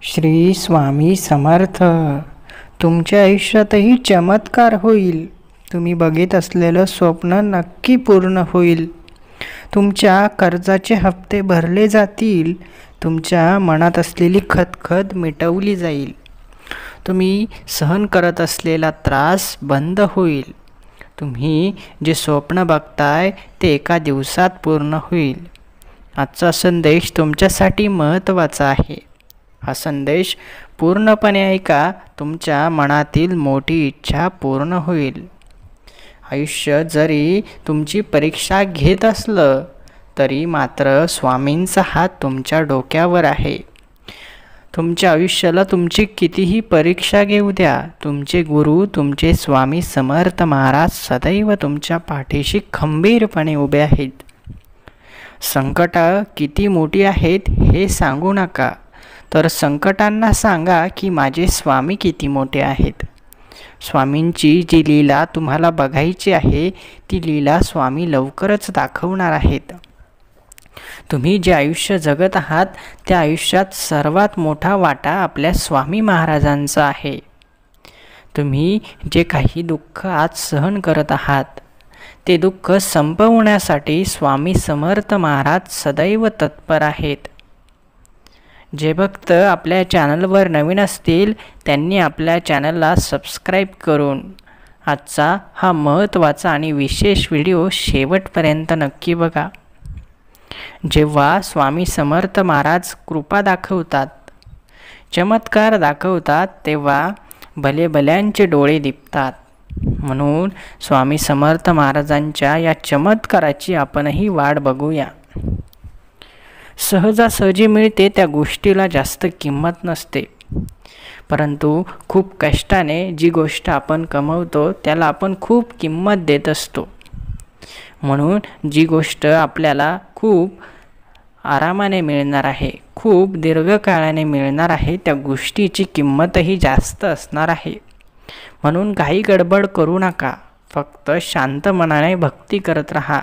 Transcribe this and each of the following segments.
श्री स्वामी समर्थ. तुमच्या आयुष्यातही चमत्कार होईल. तुम्ही बघत असलेलं स्वप्न नक्की पूर्ण होईल. तुमच्या कर्जाचे हप्ते भरले जातील. तुमच्या मनात असलेली खदखद मिटवली जाईल. तुम्ही सहन करत असलेला त्रास बंद होईल. तुम्ही जे स्वप्न बघताय ते एका दिवसात पूर्ण होईल. आजचा संदेश तुमच्यासाठी महत्त्वाचा आहे. हा संदेश पूर्णपणे ऐका. तुमच्या मनातील मोठी इच्छा पूर्ण होईल. आयुष्य जरी तुमची परीक्षा घेत असलं तरी मात्र स्वामींचा हात तुमच्या डोक्यावर आहे. तुमच्या आयुष्याला तुमची कितीही परीक्षा घेऊ द्या, तुमचे गुरु तुमचे स्वामी समर्थ महाराज सदैव तुमच्या पाठीशी खंबीरपणे उभे आहेत. संकट किती मोठी आहेत हे सांगू नका, तर संकटांना सांगा की माझे स्वामी किती मोठे आहेत. स्वामींची जी लीला तुम्हाला बघायची आहे ती लीला स्वामी लवकरच दाखवणार आहेत. तुम्ही जे आयुष्य जगत आहात त्या आयुष्यात सर्वात मोठा वाटा आपल्या स्वामी महाराजांचा आहे. तुम्ही जे काही दुःख आज सहन करत आहात ते दुःख संपवण्यासाठी स्वामी समर्थ महाराज सदैव तत्पर आहेत. जे भक्त आपल्या चॅनलवर नवीन असतील त्यांनी आपल्या चॅनलला सबस्क्राईब करून आजचा हा महत्त्वाचा आणि विशेष व्हिडिओ शेवटपर्यंत नक्की बघा. जेव्हा स्वामी समर्थ महाराज कृपा दाखवतात, चमत्कार दाखवतात, तेव्हा भलेभल्यांचे डोळे दिपतात. म्हणून स्वामी समर्थ महाराजांच्या या चमत्काराची आपणही वाट बघूया. सहजासहजी मिळते त्या गोष्टीला जास्त किंमत नसते, परंतु खूप कष्टाने जी गोष्ट आपण कमवतो त्याला आपण खूप किंमत देत असतो. म्हणून जी गोष्ट आपल्याला खूप आरामाने मिळणार आहे, खूप दीर्घकाळाने मिळणार आहे, त्या गोष्टीची किंमतही जास्त असणार आहे. म्हणून काही गडबड करू नका. फक्त शांत मनाने भक्ती करत राहा.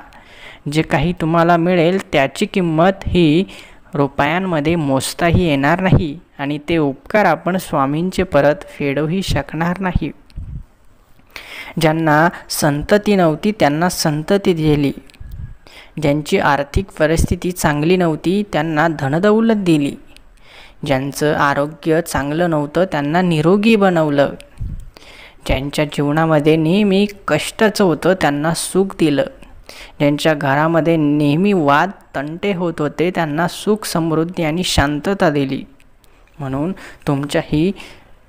जे काही तुम्हाला मिळेल त्याची किंमत ही रुपयांमध्ये मोजताही येणार नाही आणि ते उपकार आपण स्वामींचे परत फेडूही शकणार नाही. ज्यांना संतती नव्हती त्यांना संतती दिली. ज्यांची आर्थिक परिस्थिती चांगली नव्हती त्यांना धनदौलत दिली. ज्यांचं आरोग्य चांगलं नव्हतं त्यांना निरोगी बनवलं. ज्यांच्या जीवनामध्ये नेहमी कष्टाचं होतं त्यांना सुख दिलं. ज्यांच्या घरामध्ये नेहमी वाद तंटे होत होते त्यांना सुख, समृद्धी आणि शांतता दिली. म्हणून तुमच्याही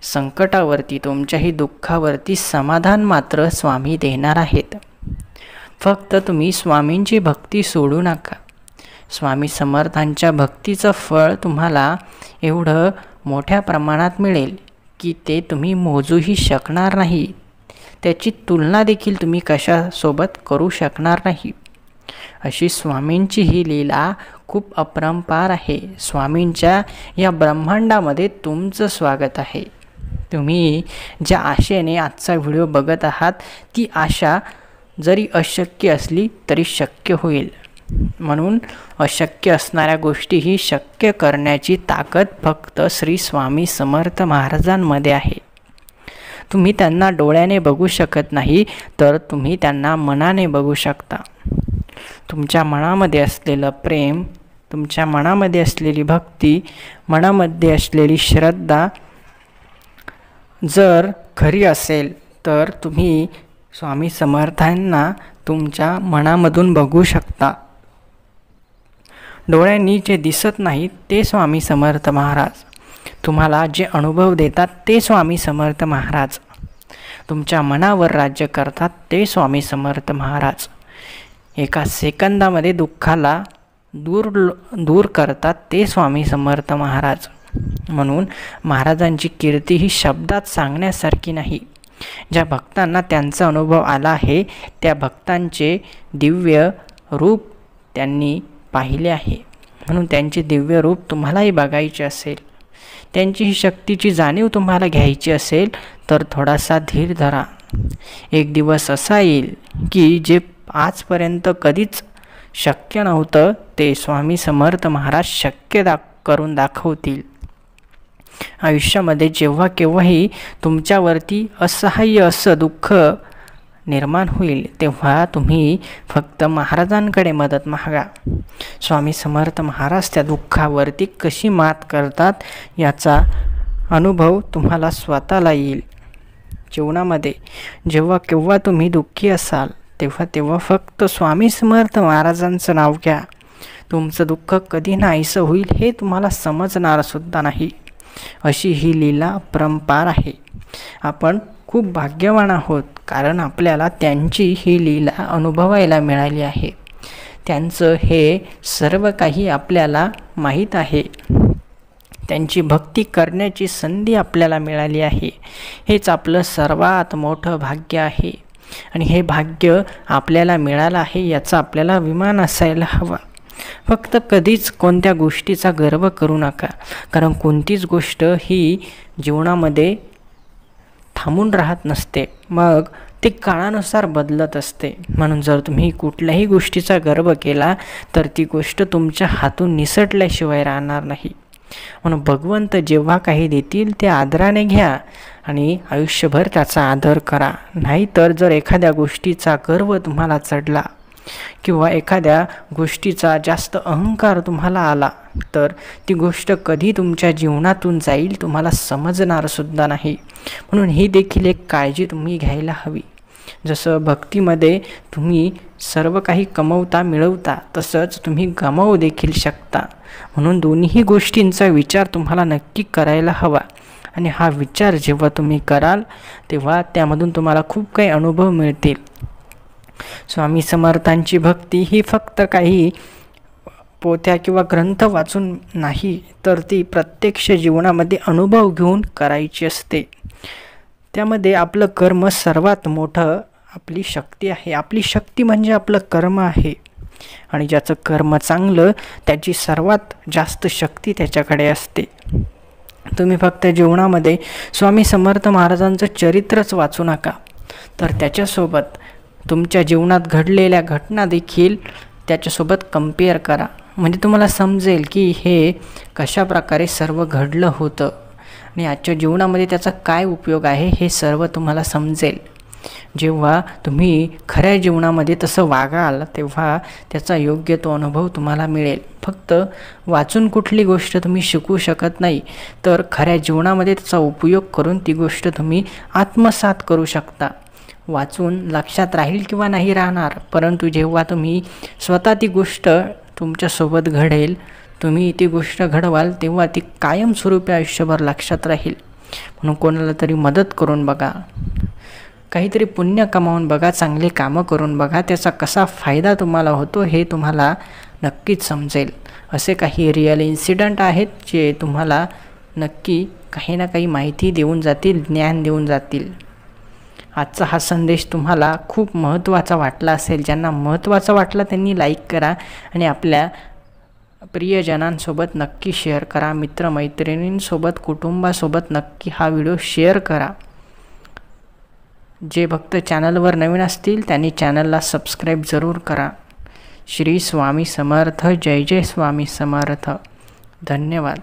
संकटावरती, तुमच्याही दुःखावरती समाधान मात्र स्वामी देणार आहेत. फक्त तुम्ही स्वामींची भक्ती सोडू नका. स्वामी समर्थांच्या भक्तीचं फळ तुम्हाला एवढं मोठ्या प्रमाणात मिळेल की ते तुम्ही मोजूही शकणार नाही. त्याची तुलना देखील तुम्ही कशासोबत करू शकणार नाही. अशी स्वामींची ही लीला खूप अपरंपार आहे. स्वामींच्या या ब्रह्मांडामध्ये तुमचं स्वागत आहे. तुम्ही ज्या आशेने आजचा व्हिडिओ बघत आहात ती आशा जरी अशक्य असली तरी शक्य होईल. म्हणून अशक्य असणाऱ्या गोष्टीही शक्य करण्याची ताकद फक्त श्री स्वामी समर्थ महाराजांमध्ये आहे. तुम्ही त्यांना डोळ्याने बघू शकत नाही तर तुम्ही त्यांना मनाने बघू शकता. तुमच्या मनामध्ये असलेलं प्रेम, तुमच्या मनामध्ये असलेली भक्ती, मनामध्ये असलेली श्रद्धा जर खरी असेल तर तुम्ही स्वामी समर्थांना तुमच्या मनामधून बघू शकता. डोळ्यांनी जे दिसत नाही ते स्वामी समर्थ महाराज, तुम्हाला जे अनुभव देतात ते स्वामी समर्थ महाराज, तुमच्या मनावर राज्य करतात ते स्वामी समर्थ महाराज, एका सेकंदामध्ये दुःखाला दूर करतात ते स्वामी समर्थ महाराज. म्हणून महाराजांची कीर्ती ही शब्दात सांगण्यासारखी नाही. ज्या भक्तांना त्यांचा अनुभव आला आहे त्या भक्तांचे दिव्य रूप त्यांनी पाहिले आहे. म्हणून त्यांचे दिव्य रूप तुम्हालाही बघायचे असेल, त्यांची ही शक्तीची जाणीव तुम्हाला घ्यायची असेल तर थोडासा धीर धरा. एक दिवस असा येईल की जे आजपर्यंत कधीच शक्य नव्हतं ते स्वामी समर्थ महाराज शक्य करून दाखवतील. आयुष्यामध्ये जेव्हा केव्हाही तुमच्यावरती असहाय्य असं दुःख निर्माण होईल तेव्हा तुम्ही फक्त महाराजांकडे मदत मागा. स्वामी समर्थ महाराज त्या दुःखावरती कशी मात करतात याचा अनुभव तुम्हाला स्वतःला येईल. जीवनामध्ये जेव्हा केव्हा तुम्ही दुःखी असाल तेव्हा फक्त स्वामी समर्थ महाराजांचं नाव घ्या. तुमचं दुःख कधी नाहीसं होईल हे तुम्हाला समजणार सुद्धा नाही. अशी ही लीला परंपार आहे. आपण खूप भाग्यवान आहोत कारण आपल्याला त्यांची ही लीला अनुभवायला मिळाली आहे. त्यांचं हे सर्व काही आपल्याला माहीत आहे. त्यांची भक्ती करण्याची संधी आपल्याला मिळाली आहे. हेच आपलं सर्वात मोठं भाग्य आहे आणि हे भाग्य आपल्याला मिळालं आहे याचा आपल्याला अभिमान असायला हवा. फक्त कधीच कोणत्या गोष्टीचा गर्व करू नका, कारण कोणतीच गोष्ट ही जीवनामध्ये थांबून राहत नसते, मग ती काळानुसार बदलत असते. म्हणून जर तुम्ही कुठल्याही गोष्टीचा गर्व केला तर ती गोष्ट तुमच्या हातून निसटल्याशिवाय राहणार नाही. म्हणून भगवंत जेव्हा काही देतील ते आदराने घ्या आणि आयुष्यभर त्याचा आदर करा. नाहीतर जर एखाद्या गोष्टीचा गर्व तुम्हाला चढला किंवा एखाद्या गोष्टीचा जास्त अहंकार तुम्हाला आला तर ती गोष्ट कधी तुमच्या जीवनातून जाईल तुम्हाला समजणार सुद्धा नाही. म्हणून ही देखील एक काळजी तुम्ही घ्यायला हवी. जसं भक्तीमध्ये तुम्ही सर्व काही कमवता मिळवता तसंच तुम्ही गमावू देखील शकता. म्हणून दोन्ही गोष्टींचा विचार तुम्हाला नक्की करायला हवा आणि हा विचार जेव्हा तुम्ही कराल तेव्हा त्यामधून तुम्हाला खूप काही अनुभव मिळतील. स्वामी समर्थांची भक्ती ही फक्त काही पोथ्या किंवा ग्रंथ वाचून नाही तर ती प्रत्यक्ष जीवनामध्ये अनुभव घेऊन करायची असते. त्यामध्ये आपलं कर्म सर्वात मोठं आपली शक्ती आहे. आपली शक्ती म्हणजे आपलं कर्म आहे आणि ज्याचं कर्म चांगलं त्याची सर्वात जास्त शक्ती त्याच्याकडे असते. तुम्ही फक्त जीवनामध्ये स्वामी समर्थ महाराजांचं चरित्रच वाचू नका तर त्याच्यासोबत तुमच्या जीवनात घडलेल्या घटना देखील त्याच्यासोबत कंपेअर करा. म्हणजे तुम्हाला समजेल की हे कशा प्रकारे सर्व घडलं होतं आणि आजच्या जीवनामध्ये त्याचा काय उपयोग आहे हे सर्व तुम्हाला समजेल. जेव्हा तुम्ही खऱ्या जीवनामध्ये तसं वागाल तेव्हा त्याचा योग्य तो अनुभव तुम्हाला मिळेल. फक्त वाचून कुठली गोष्ट तुम्ही शिकू शकत नाही तर खऱ्या जीवनामध्ये त्याचा उपयोग करून ती गोष्ट तुम्ही आत्मसात करू शकता. वाचून लक्षात राहील किंवा नाही राहणार, परंतु जेव्हा तुम्ही स्वतः ती गोष्ट तुमच्यासोबत घडेल, तुम्ही ती गोष्ट घडवाल तेव्हा ती कायमस्वरूपी आयुष्यभर लक्षात राहील. म्हणून कोणाला तरी मदत करून बघा, काहीतरी पुण्य कमावून बघा, चांगले कामं करून बघा, त्याचा कसा फायदा तुम्हाला होतो हे तुम्हाला नक्कीच समजेल. असे काही रिअल इन्सिडंट आहेत जे तुम्हाला नक्की काही ना काही माहिती देऊन जातील, ज्ञान देऊन जातील. आजचा हा संदेश तुम्हाला खूप महत्त्वाचा वाटला असेल. ज्यांना महत्त्वाचा वाटला त्यांनी लाईक करा आणि आपल्या प्रियजनांसोबत नक्की शेअर करा. मित्रमैत्रिणींसोबत, कुटुंबासोबत नक्की हा व्हिडिओ शेअर करा. जे भक्त चॅनलवर नवीन असतील त्यांनी चॅनलला सबस्क्राईब जरूर करा. श्री स्वामी समर्थ. जय जय स्वामी समर्थ. धन्यवाद.